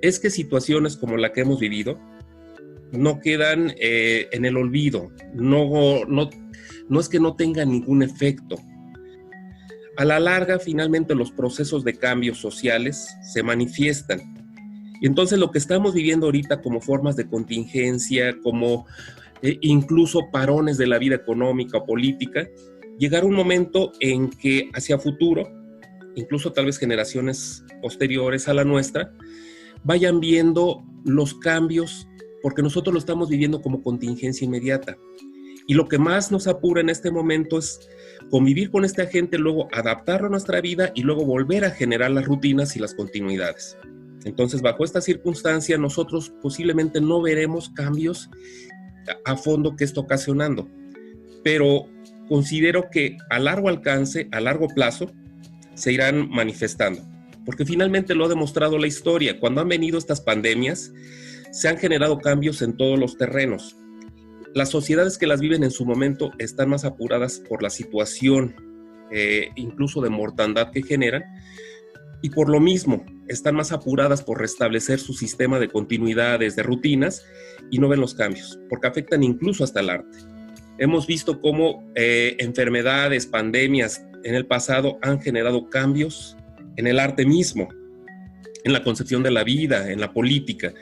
es que situaciones como la que hemos vivido no quedan en el olvido, no es que no tengan ningún efecto. A la larga, finalmente, los procesos de cambios sociales se manifiestan. Y entonces lo que estamos viviendo ahorita como formas de contingencia, como incluso parones de la vida económica o política, llegará un momento en que hacia futuro, incluso tal vez generaciones posteriores a la nuestra, vayan viendo los cambios, porque nosotros lo estamos viviendo como contingencia inmediata. Y lo que más nos apura en este momento es convivir con esta gente, luego adaptarlo a nuestra vida y luego volver a generar las rutinas y las continuidades. Entonces, bajo esta circunstancia, nosotros posiblemente no veremos cambios a fondo que está ocasionando, pero considero que a largo alcance, a largo plazo, se irán manifestando, porque finalmente lo ha demostrado la historia. Cuando han venido estas pandemias, se han generado cambios en todos los terrenos. Las sociedades que las viven en su momento están más apuradas por la situación, incluso de mortandad que generan, y por lo mismo están más apuradas por restablecer su sistema de continuidades, de rutinas, y no ven los cambios, porque afectan incluso hasta el arte. Hemos visto cómo enfermedades, pandemias en el pasado han generado cambios en el arte mismo, en la concepción de la vida, en la política.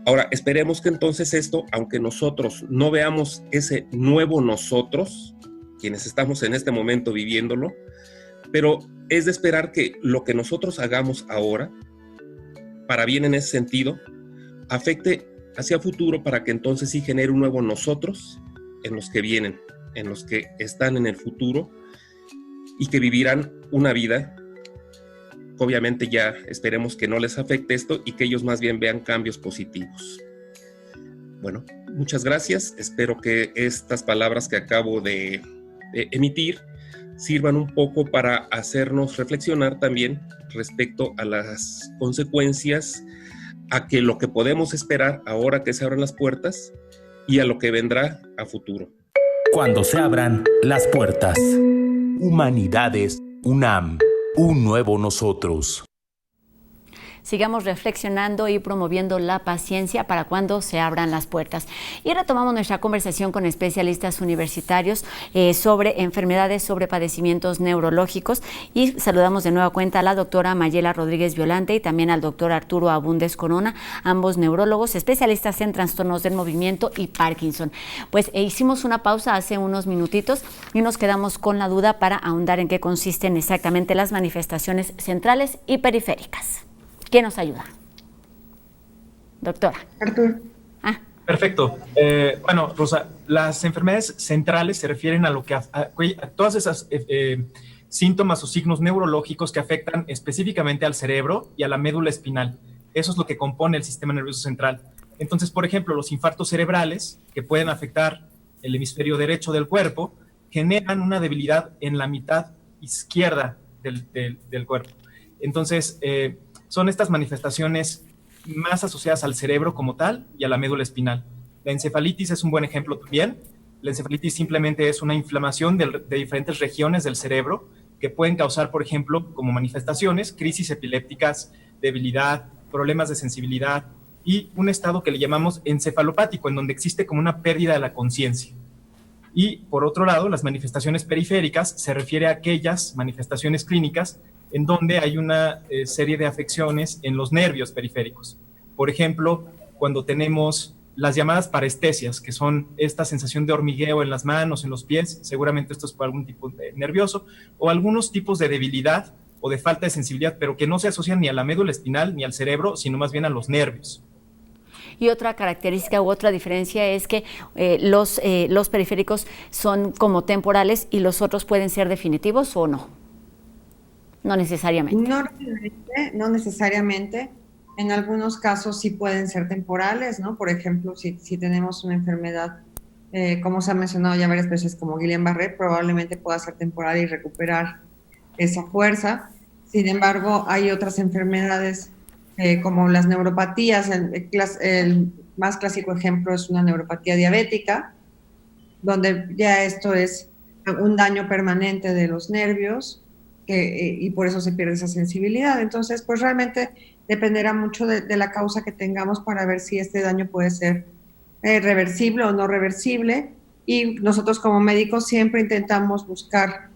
Ahora, esperemos que entonces esto, aunque nosotros no veamos ese nuevo nosotros, quienes estamos en este momento viviéndolo, pero es de esperar que lo que nosotros hagamos ahora, para bien en ese sentido, afecte hacia futuro para que entonces sí genere un nuevo nosotros en los que vienen, en los que están en el futuro y que vivirán una vida. Obviamente ya esperemos que no les afecte esto y que ellos más bien vean cambios positivos. Bueno, muchas gracias. Espero que estas palabras que acabo de emitir sirvan un poco para hacernos reflexionar también respecto a las consecuencias, a que lo que podemos esperar ahora que se abran las puertas y a lo que vendrá a futuro. Cuando se abran las puertas. Humanidades UNAM. Un nuevo nosotros. sigamos reflexionando y promoviendo la paciencia para cuando se abran las puertas. Y retomamos nuestra conversación con especialistas universitarios sobre enfermedades, sobre padecimientos neurológicos, y saludamos de nueva cuenta a la doctora Mayela Rodríguez Violante y también al doctor Arturo Abúndez Corona, ambos neurólogos especialistas en trastornos del movimiento y Parkinson. Pues hicimos una pausa hace unos minutitos y nos quedamos con la duda para ahondar en qué consisten exactamente las manifestaciones centrales y periféricas. ¿Quién nos ayuda? Doctora. Arturo. Perfecto. Bueno, Rosa, las enfermedades centrales se refieren a lo que a todas esas síntomas o signos neurológicos que afectan específicamente al cerebro y a la médula espinal. Eso es lo que compone el sistema nervioso central. Entonces, por ejemplo, los infartos cerebrales, que pueden afectar el hemisferio derecho del cuerpo, generan una debilidad en la mitad izquierda del cuerpo. Entonces, son estas manifestaciones más asociadas al cerebro como tal y a la médula espinal. La encefalitis es un buen ejemplo también. La encefalitis simplemente es una inflamación de diferentes regiones del cerebro que pueden causar, por ejemplo, como manifestaciones, crisis epilépticas, debilidad, problemas de sensibilidad y un estado que le llamamos encefalopático, en donde existe como una pérdida de la conciencia. Y, por otro lado, las manifestaciones periféricas se refiere a aquellas manifestaciones clínicas en donde hay una serie de afecciones en los nervios periféricos. Por ejemplo, cuando tenemos las llamadas parestesias, que son esta sensación de hormigueo en las manos, en los pies, seguramente esto es por algún tipo de nervioso, o algunos tipos de debilidad o de falta de sensibilidad, pero que no se asocian ni a la médula espinal ni al cerebro, sino más bien a los nervios. Y otra característica u otra diferencia es que los periféricos son como temporales y los otros pueden ser definitivos o no. No necesariamente. No necesariamente. En algunos casos sí pueden ser temporales, ¿no? Por ejemplo, si tenemos una enfermedad, como se ha mencionado ya varias veces, como Guillain-Barré, probablemente pueda ser temporal y recuperar esa fuerza. Sin embargo, hay otras enfermedades como las neuropatías. El más clásico ejemplo es una neuropatía diabética, donde ya esto es un daño permanente de los nervios y por eso se pierde esa sensibilidad. Entonces, pues realmente dependerá mucho de la causa que tengamos para ver si este daño puede ser reversible o no reversible. Y nosotros como médicos siempre intentamos buscar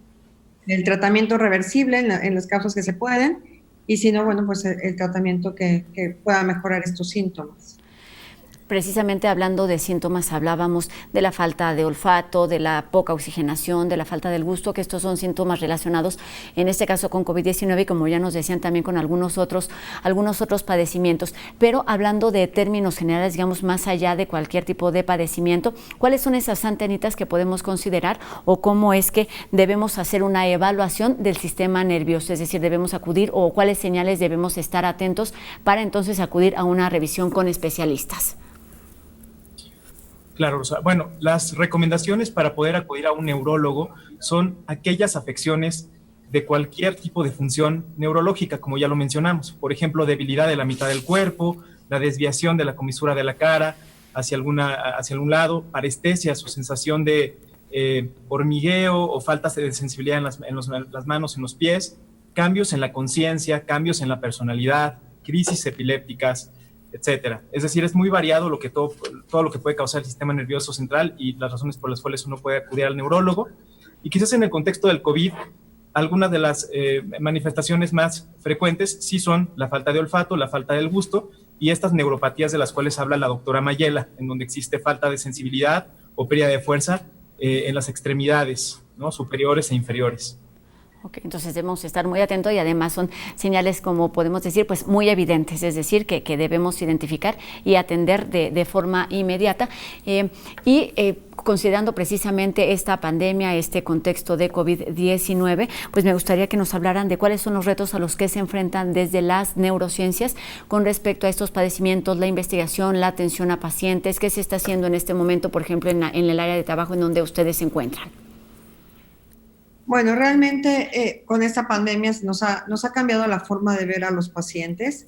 el tratamiento reversible en los casos que se pueden, y si no, bueno, pues el tratamiento que pueda mejorar estos síntomas. Precisamente hablando de síntomas, hablábamos de la falta de olfato, de la poca oxigenación, de la falta del gusto, que estos son síntomas relacionados, en este caso con COVID-19 y como ya nos decían también con algunos otros padecimientos. Pero hablando de términos generales, digamos, más allá de cualquier tipo de padecimiento, ¿cuáles son esas antenitas que podemos considerar o cómo es que debemos hacer una evaluación del sistema nervioso? Es decir, debemos acudir o cuáles señales debemos estar atentos para entonces acudir a una revisión con especialistas. Claro, Rosa. Bueno, las recomendaciones para poder acudir a un neurólogo son aquellas afecciones de cualquier tipo de función neurológica, como ya lo mencionamos. Por ejemplo, debilidad de la mitad del cuerpo, la desviación de la comisura de la cara hacia algún lado, parestesias o sensación de hormigueo o falta de sensibilidad en las manos, en los pies, cambios en la conciencia, cambios en la personalidad, crisis epilépticas, etcétera. Es decir, es muy variado todo lo que puede causar el sistema nervioso central y las razones por las cuales uno puede acudir al neurólogo. Y quizás en el contexto del COVID, algunas de las manifestaciones más frecuentes sí son la falta de olfato, la falta del gusto y estas neuropatías de las cuales habla la doctora Mayela, en donde existe falta de sensibilidad o pérdida de fuerza en las extremidades, ¿no? Superiores e inferiores. Okay, entonces debemos estar muy atentos y además son señales, como podemos decir, pues muy evidentes, es decir, que debemos identificar y atender de forma inmediata. Considerando precisamente esta pandemia, este contexto de COVID-19, pues me gustaría que nos hablaran de cuáles son los retos a los que se enfrentan desde las neurociencias con respecto a estos padecimientos, la investigación, la atención a pacientes, qué se está haciendo en este momento, por ejemplo, en el área de trabajo en donde ustedes se encuentran. Bueno, realmente con esta pandemia nos ha cambiado la forma de ver a los pacientes.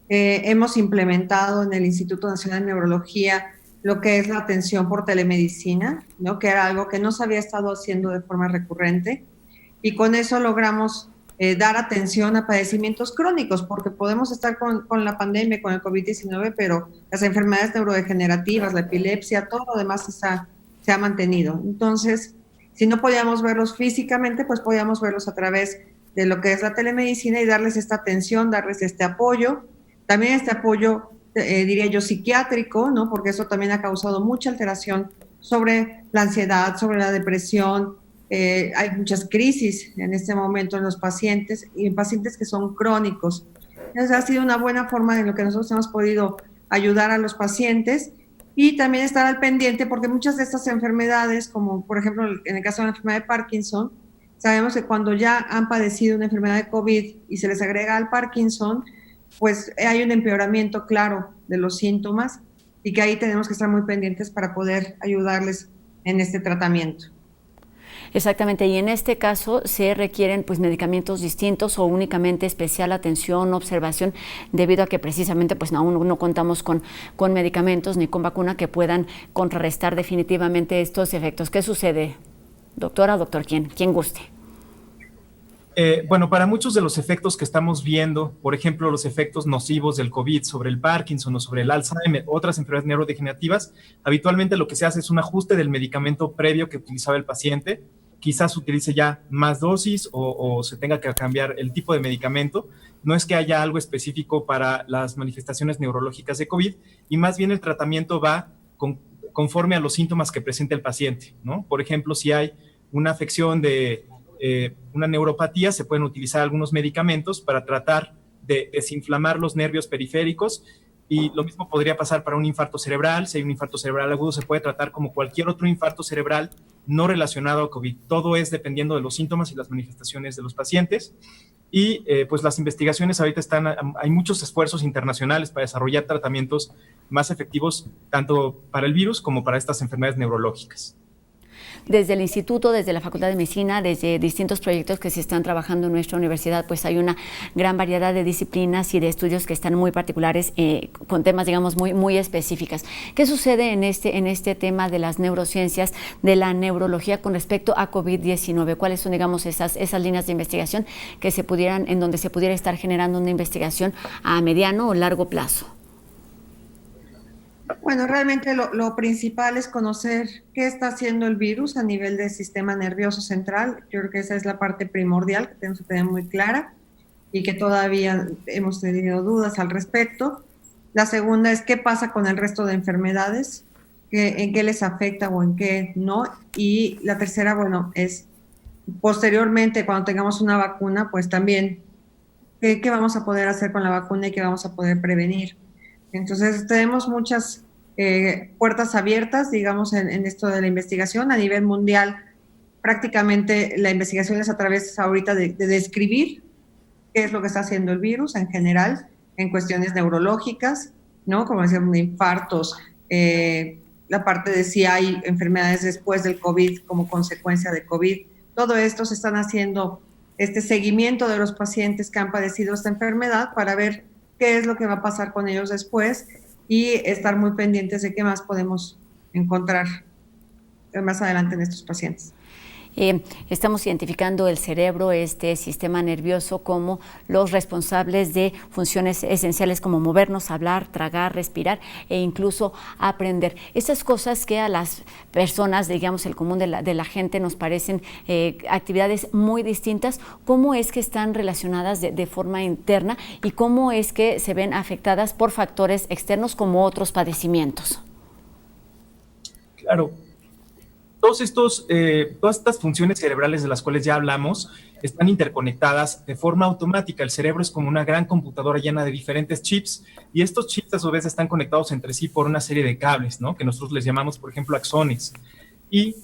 Hemos implementado en el Instituto Nacional de Neurología lo que es la atención por telemedicina, ¿no? Que era algo que no se había estado haciendo de forma recurrente. Y con eso logramos dar atención a padecimientos crónicos, porque podemos estar con la pandemia, con el COVID-19, pero las enfermedades neurodegenerativas, la epilepsia, todo lo demás se ha mantenido. Entonces, si no podíamos verlos físicamente, pues podíamos verlos a través de lo que es la telemedicina y darles esta atención, darles este apoyo. También este apoyo, diría yo, psiquiátrico, ¿no? Porque eso también ha causado mucha alteración sobre la ansiedad, sobre la depresión. Hay muchas crisis en este momento en los pacientes y en pacientes que son crónicos. Entonces, ha sido una buena forma en lo que nosotros hemos podido ayudar a los pacientes y también estar al pendiente, porque muchas de estas enfermedades, como por ejemplo en el caso de la enfermedad de Parkinson, sabemos que cuando ya han padecido una enfermedad de COVID y se les agrega al Parkinson, pues hay un empeoramiento claro de los síntomas y que ahí tenemos que estar muy pendientes para poder ayudarles en este tratamiento. Exactamente, y en este caso se requieren pues medicamentos distintos o únicamente especial atención, observación, debido a que precisamente pues aún no contamos con medicamentos ni con vacuna que puedan contrarrestar definitivamente estos efectos. ¿Qué sucede, doctora o doctor? ¿Quién guste? Bueno, para muchos de los efectos que estamos viendo, por ejemplo, los efectos nocivos del COVID sobre el Parkinson o sobre el Alzheimer, otras enfermedades neurodegenerativas, habitualmente lo que se hace es un ajuste del medicamento previo que utilizaba el paciente. Quizás utilice ya más dosis o se tenga que cambiar el tipo de medicamento. No es que haya algo específico para las manifestaciones neurológicas de COVID y más bien el tratamiento va conforme a los síntomas que presenta el paciente, ¿no? Por ejemplo, si hay una afección de una neuropatía, se pueden utilizar algunos medicamentos para tratar de desinflamar los nervios periféricos y lo mismo podría pasar para un infarto cerebral. Si hay un infarto cerebral agudo, se puede tratar como cualquier otro infarto cerebral no relacionado a COVID. Todo es dependiendo de los síntomas y las manifestaciones de los pacientes. Y pues las investigaciones ahorita hay muchos esfuerzos internacionales para desarrollar tratamientos más efectivos tanto para el virus como para estas enfermedades neurológicas. Desde el instituto, desde la Facultad de Medicina, desde distintos proyectos que se están trabajando en nuestra universidad, pues hay una gran variedad de disciplinas y de estudios que están muy particulares, con temas, digamos, muy específicas. ¿Qué sucede en este tema de las neurociencias, de la neurología con respecto a COVID-19? ¿Cuáles son, digamos, esas líneas de investigación en donde se pudiera estar generando una investigación a mediano o largo plazo? Bueno, realmente lo principal es conocer qué está haciendo el virus a nivel del sistema nervioso central. Yo creo que esa es la parte primordial que tenemos que tener muy clara y que todavía hemos tenido dudas al respecto. La segunda es qué pasa con el resto de enfermedades, en qué les afecta o en qué no. Y la tercera, bueno, es posteriormente, cuando tengamos una vacuna, pues también qué vamos a poder hacer con la vacuna y qué vamos a poder prevenir. Entonces, tenemos muchas puertas abiertas, digamos, en esto de la investigación. A nivel mundial, prácticamente la investigación es a través ahorita de describir qué es lo que está haciendo el virus en general, en cuestiones neurológicas, ¿no? Como decíamos, infartos, la parte de si hay enfermedades después del COVID como consecuencia de COVID. Todo esto se están haciendo este seguimiento de los pacientes que han padecido esta enfermedad para ver qué es lo que va a pasar con ellos después y estar muy pendientes de qué más podemos encontrar más adelante en estos pacientes. Estamos identificando el cerebro, este sistema nervioso, como los responsables de funciones esenciales como movernos, hablar, tragar, respirar e incluso aprender. Esas cosas que a las personas, digamos, el común de la gente nos parecen actividades muy distintas, ¿cómo es que están relacionadas de forma interna y cómo es que se ven afectadas por factores externos como otros padecimientos? Claro. Todas estas funciones cerebrales de las cuales ya hablamos están interconectadas de forma automática. El cerebro es como una gran computadora llena de diferentes chips y estos chips a su vez están conectados entre sí por una serie de cables, ¿no? Que nosotros les llamamos, por ejemplo, axones. Y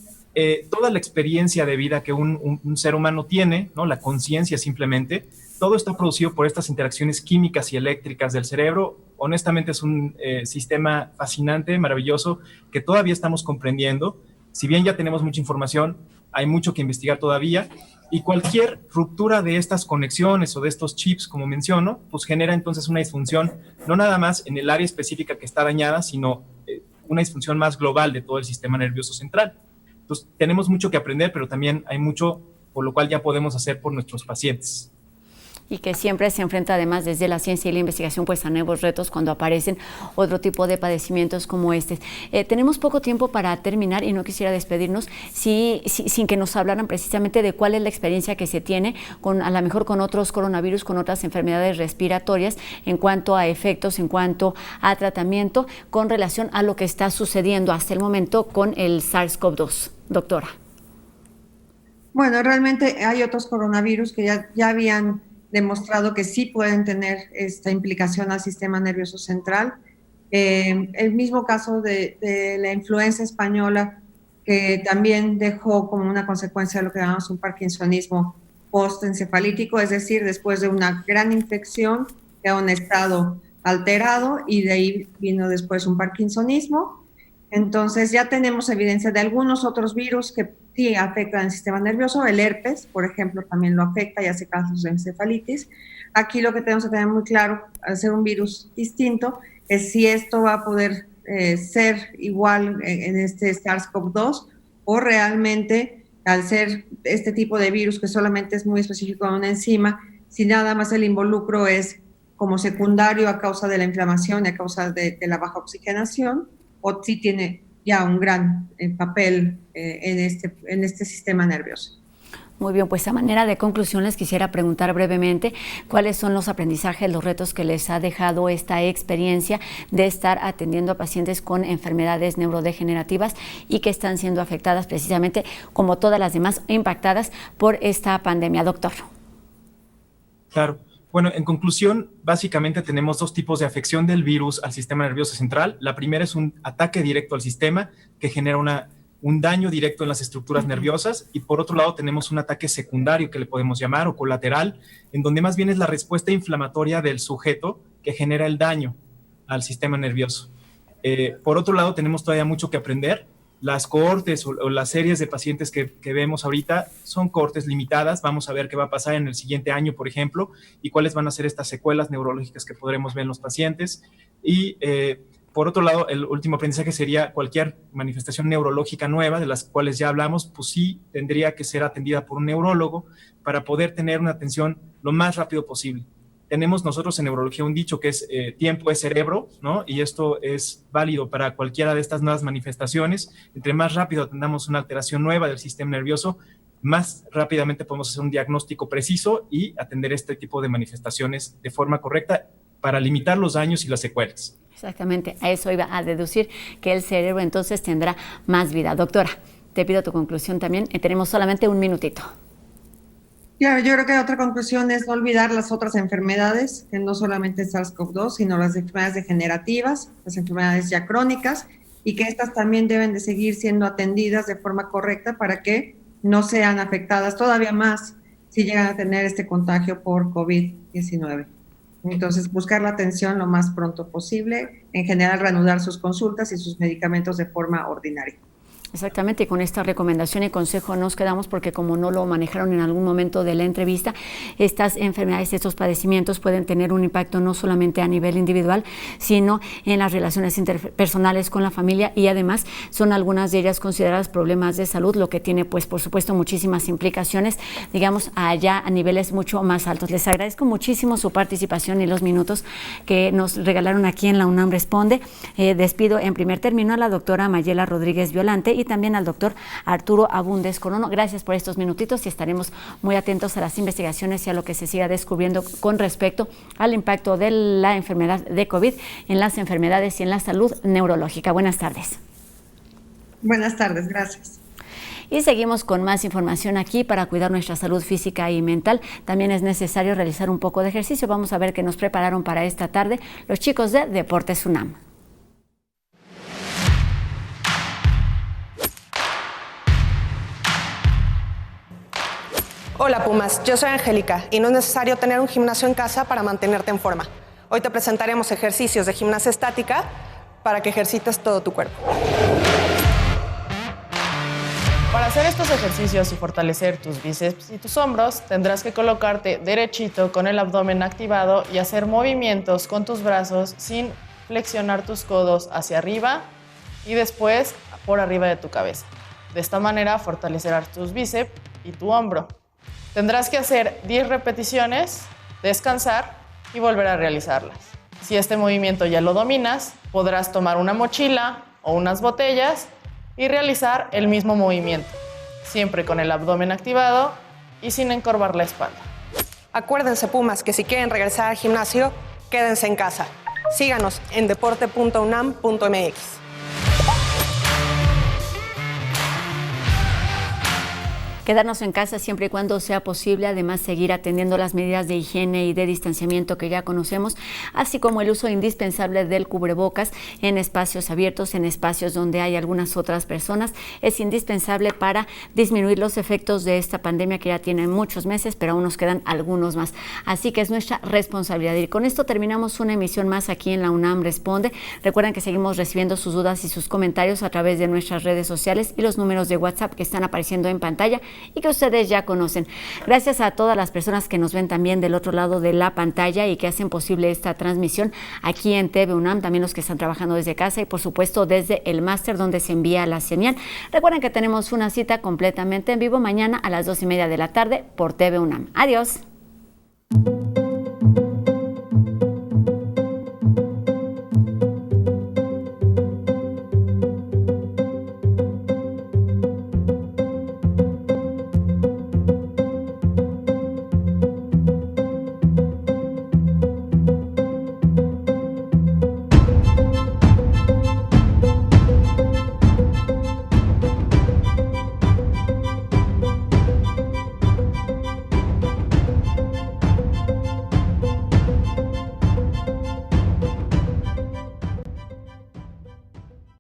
toda la experiencia de vida que un ser humano tiene, ¿no? La conciencia simplemente, todo está producido por estas interacciones químicas y eléctricas del cerebro. Honestamente es un sistema fascinante, maravilloso, que todavía estamos comprendiendo. Si bien ya tenemos mucha información, hay mucho que investigar todavía y cualquier ruptura de estas conexiones o de estos chips, como menciono, pues genera entonces una disfunción, no nada más en el área específica que está dañada, sino una disfunción más global de todo el sistema nervioso central. Entonces, tenemos mucho que aprender, pero también hay mucho por lo cual ya podemos hacer por nuestros pacientes. Y que siempre se enfrenta además desde la ciencia y la investigación pues a nuevos retos cuando aparecen otro tipo de padecimientos como este. Tenemos poco tiempo para terminar y no quisiera despedirnos sin que nos hablaran precisamente de cuál es la experiencia que se tiene a lo mejor con otros coronavirus, con otras enfermedades respiratorias en cuanto a efectos, en cuanto a tratamiento con relación a lo que está sucediendo hasta el momento con el SARS-CoV-2. Doctora. Bueno, realmente hay otros coronavirus que ya habían demostrado que sí pueden tener esta implicación al sistema nervioso central. El mismo caso de la influenza española, que también dejó como una consecuencia lo que llamamos un parkinsonismo postencefalítico, es decir, después de una gran infección, queda un estado alterado y de ahí vino después un parkinsonismo. Entonces ya tenemos evidencia de algunos otros virus que sí afectan el sistema nervioso. El herpes, por ejemplo, también lo afecta y hace casos de encefalitis. Aquí lo que tenemos que tener muy claro, al ser un virus distinto, es si esto va a poder ser igual en este SARS-CoV-2 o realmente, al ser este tipo de virus que solamente es muy específico en una enzima, si nada más el involucro es como secundario a causa de la inflamación y a causa de la baja oxigenación, o si tiene ya un gran papel en este sistema nervioso. Muy bien, pues a manera de conclusión les quisiera preguntar brevemente cuáles son los aprendizajes, los retos que les ha dejado esta experiencia de estar atendiendo a pacientes con enfermedades neurodegenerativas y que están siendo afectadas precisamente, como todas las demás, impactadas por esta pandemia. Doctor. Claro. Bueno, en conclusión, básicamente tenemos dos tipos de afección del virus al sistema nervioso central. La primera es un ataque directo al sistema que genera un daño directo en las estructuras nerviosas, y por otro lado tenemos un ataque secundario que le podemos llamar, o colateral, en donde más bien es la respuesta inflamatoria del sujeto que genera el daño al sistema nervioso. Por otro lado, tenemos todavía mucho que aprender. Las cohortes o las series de pacientes que vemos ahorita son cohortes limitadas. Vamos a ver qué va a pasar en el siguiente año, por ejemplo, y cuáles van a ser estas secuelas neurológicas que podremos ver en los pacientes. Y por otro lado, el último aprendizaje sería cualquier manifestación neurológica nueva, de las cuales ya hablamos, pues sí tendría que ser atendida por un neurólogo para poder tener una atención lo más rápido posible. Tenemos nosotros en neurología un dicho que es tiempo es cerebro, ¿no? Y esto es válido para cualquiera de estas nuevas manifestaciones. Entre más rápido atendamos una alteración nueva del sistema nervioso, más rápidamente podemos hacer un diagnóstico preciso y atender este tipo de manifestaciones de forma correcta para limitar los daños y las secuelas. Exactamente, a eso iba a deducir, que el cerebro entonces tendrá más vida. Doctora, te pido tu conclusión también. Tenemos solamente un minutito. Claro, yo creo que otra conclusión es no olvidar las otras enfermedades, que no solamente es SARS-CoV-2, sino las enfermedades degenerativas, las enfermedades ya crónicas, y que estas también deben de seguir siendo atendidas de forma correcta para que no sean afectadas todavía más si llegan a tener este contagio por COVID-19. Entonces, buscar la atención lo más pronto posible, en general reanudar sus consultas y sus medicamentos de forma ordinaria. Exactamente, y con esta recomendación y consejo nos quedamos, porque como no lo manejaron en algún momento de la entrevista, estas enfermedades, estos padecimientos pueden tener un impacto no solamente a nivel individual, sino en las relaciones interpersonales con la familia, y además son algunas de ellas consideradas problemas de salud, lo que tiene pues por supuesto muchísimas implicaciones, digamos, allá a niveles mucho más altos. Les agradezco muchísimo su participación y los minutos que nos regalaron aquí en la UNAM Responde. Despido en primer término a la doctora Mayela Rodríguez Violante y también al doctor Arturo Abúndez Corono. Gracias por estos minutitos y estaremos muy atentos a las investigaciones y a lo que se siga descubriendo con respecto al impacto de la enfermedad de COVID en las enfermedades y en la salud neurológica. Buenas tardes. Buenas tardes, gracias. Y seguimos con más información aquí. Para cuidar nuestra salud física y mental también es necesario realizar un poco de ejercicio. Vamos a ver qué nos prepararon para esta tarde los chicos de Deportes UNAM. Hola Pumas, yo soy Angélica y no es necesario tener un gimnasio en casa para mantenerte en forma. Hoy te presentaremos ejercicios de gimnasia estática para que ejercites todo tu cuerpo. Para hacer estos ejercicios y fortalecer tus bíceps y tus hombros, tendrás que colocarte derechito con el abdomen activado y hacer movimientos con tus brazos sin flexionar tus codos hacia arriba y después por arriba de tu cabeza. De esta manera fortalecerás tus bíceps y tu hombro. Tendrás que hacer 10 repeticiones descansar y volver a realizarlas. Si este movimiento ya lo dominas, podrás tomar una mochila o unas botellas y realizar el mismo movimiento, siempre con el abdomen activado y sin encorvar la espalda. Acuérdense, Pumas, que si quieren regresar al gimnasio, quédense en casa. Síganos en deporte.unam.mx. Quedarnos en casa siempre y cuando sea posible, además seguir atendiendo las medidas de higiene y de distanciamiento que ya conocemos, así como el uso indispensable del cubrebocas en espacios abiertos, en espacios donde hay algunas otras personas, es indispensable para disminuir los efectos de esta pandemia que ya tiene muchos meses, pero aún nos quedan algunos más. Así que es nuestra responsabilidad. Y con esto terminamos una emisión más aquí en la UNAM Responde. Recuerden que seguimos recibiendo sus dudas y sus comentarios a través de nuestras redes sociales y los números de WhatsApp que están apareciendo en pantalla y que ustedes ya conocen. Gracias a todas las personas que nos ven también del otro lado de la pantalla y que hacen posible esta transmisión aquí en TV UNAM, también los que están trabajando desde casa y por supuesto desde el máster donde se envía la señal. Recuerden que tenemos una cita completamente en vivo mañana a las 2:30 de la tarde por TV UNAM. Adiós.